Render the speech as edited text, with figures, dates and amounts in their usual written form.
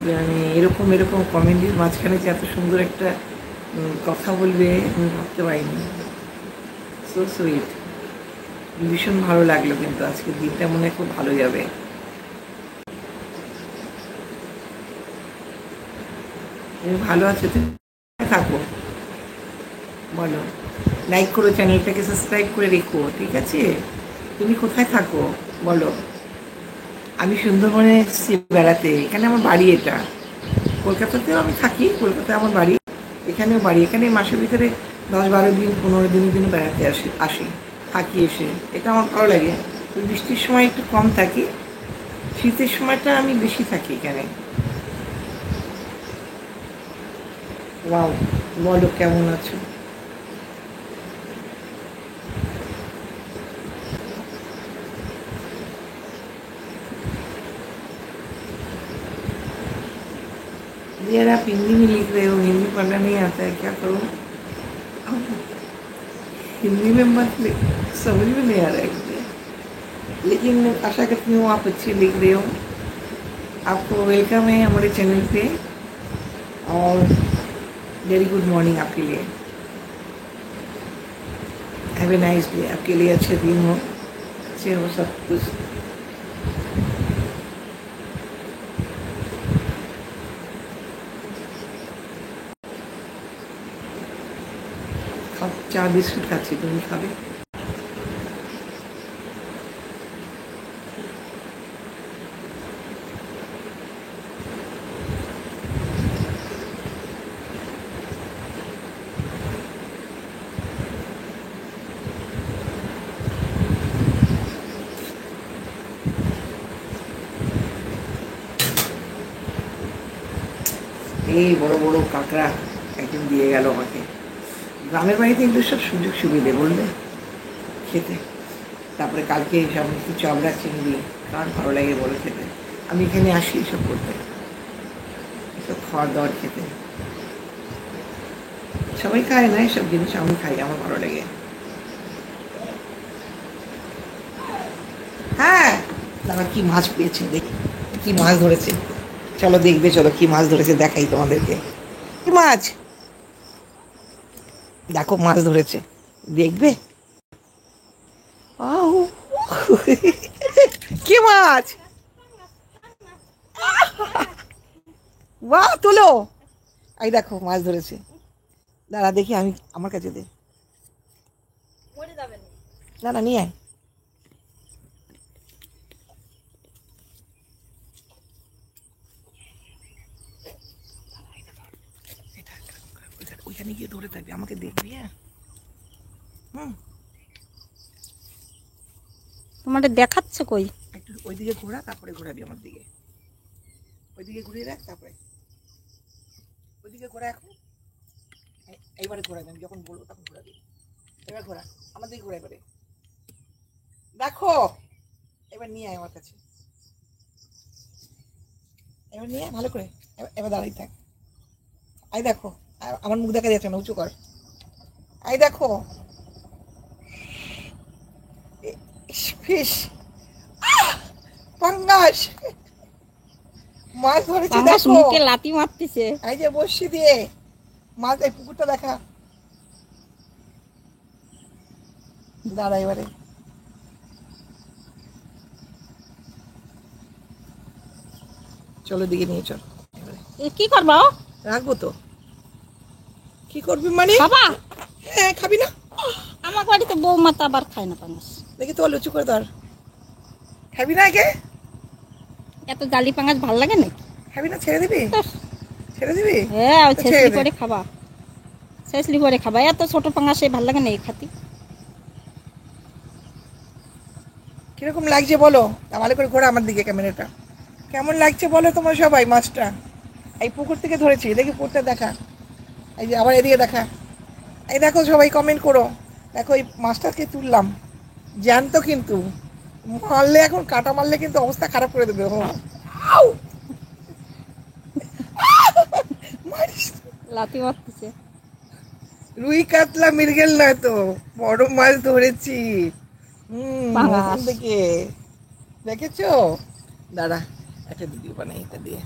মানে এরকম এরকম কমেডির মাঝখানে যে এত সুন্দর একটা কথা বলবে আমি ভাবতে পারিনি। So sweet. ভীষণ ভালো লাগলো, কিন্তু আজকের দিনটা মনে হয় খুব ভালো যাবে। তুমি ভালো আছো? তুমি থাকো, বলো। লাইক করো, চ্যানেলটাকে সাবস্ক্রাইব করে রেখো, ঠিক আছে? তুমি কোথায় থাকো বলো? আমি সুন্দরবনে এসেছি বেড়াতে, এখানে আমার বাড়ি। এটা কলকাতাতেও আমি থাকি, কলকাতায় আমার বাড়ি, এখানেও বাড়ি। এখানে মাসের ভিতরে 10-12 দিন 15 দিনের জন্য বেড়াতে আসি, থাকি এসে। এটা আমার ভালো লাগে। বৃষ্টির সময় একটু কম থাকি, শীতের সময়টা আমি বেশি থাকি এখানে। ওয়াও, বলো কেমন আছো? यार आप हिंदी में लिख रहे हो, हिंदी पढ़ना नहीं आता है, क्या करूँ? हिंदी में मत लिख, समझ में नहीं आ रहा है मुझे। लेकिन आशा करती हूँ आप अच्छे लिख रहे हो। आपको वेलकम है हमारे चैनल पे, और वेरी गुड मॉर्निंग आपके लिए। हैव ए नाइस डे, आपके लिए अच्छे दिन हो, अच्छे हो सब कुछ। চা বিস্কুট খাচ্ছি, তুমি খাবে? এই বড় বড় কাঁকড়া একদিন দিয়ে গেল আমাকে। গ্রামের বাড়িতে এগুলো সব সুযোগ সুবিধে, বললে খেতে। তারপরে কালকে সব একটু চাবড়া চিংড়ি, কার ভালো লাগে বলে খেতে। আমি এখানে আসি এসব করতে, এসব খাওয়ার দাওয়ার খেতে। সবাই খায় না এসব জিনিস, আমি খাই, আমার ভালো লাগে। হ্যাঁ, তারা কি মাছ পেয়েছে দেখি, কি মাছ ধরেছে। চলো দেখবে, চলো কি মাছ ধরেছে দেখাই তোমাদেরকে। কি মাছ? দেখো মাছ ধরেছে, দেখবে। আউ, কি মাছ? বাহ, তোলো। এই দেখো মাছ ধরেছে। দাঁড়া দেখি, আমি আমার কাছে দে। না না, নিয়ে আয়। ওইখানে গিয়ে ধরে থাকবি, আমাকে দেখবি। হ্যাঁ, হুম। তোমাদের দেখাচ্ছে কই? একটু ওইদিকে ঘোরা, তারপরে ঘোরাবি আমার দিকে। ওইদিকে ঘুরিয়ে রাখ, তারপরে ওইদিকে ঘোরা এখন। এইবারে ঘোরাবি, আমি যখন বলবো তখন ঘোরাবি। এবার ঘোরা, আমার দিকে ঘোরা এবারে। দেখো, এবার নিয়ে আয় আমার কাছে। এবার নিয়ে আয় ভালো করে। এবার দাঁড়াই থাক। আই দেখো, আমার মুখ দেখা যাচ্ছে না, উঁচু কর। আই দেখো, ফিশ, পাঙ্গাস মাছ ধরেছি পাঙ্গাস দেখো। মুখে লাথি মারতেছে। এই যে বসি দিয়ে মাছ, এই পুকুরটা দেখা। দাঁড়া এবারে। চলো দিকে নিয়ে চল। কি করবা? রাখবো তো। কি করবি মানে? খাবা? হ্যাঁ, খাবি না? আমার বাড়িতে বৌমা তো আবার খায় না পাঙ্গাস। দেখি তো, লুচু করে ধর। খাবি না আগে? এত জালি পাঙ্গাস ভাল লাগে নাকি? খাবি না? ছেড়ে দিবি? ছেড়ে দিবি? হ্যাঁ, তো ছেড়ে ছেঁচলি দে। করে খাবা। ছেঁচলি করে খাবা, এত ছোট পাঙ্গাস ভাল লাগে না এই খাতি। কিরকম লাগছে বলো? ভালো করে ঘোরা আমার দিকে ক্যামেরাটা। কেমন লাগছে বলো তোমার সবাই মাছটা? এই পুকুর থেকে ধরেছি, দেখি পুকুরটা দেখা। এই যে আবার এদিকে দেখা। এই দেখো, সবাই কমেন্ট করো। দেখো এই মাছটাকে তুললাম, জ্যান্ত কিন্তু। মারলে, এখন কাটা মারলে কিন্তু অবস্থা খারাপ করে দেবে। ও, আউ! মারিস না। লাথি মারতেছে। রুই কাতলা মৃগেল নয় তো, বড় মাছ ধরেছি। ওখান পাঙ্গাস। থেকে দেখেছো? দাঁড়া, একটা ভিডিও বানাই এটা দিয়ে।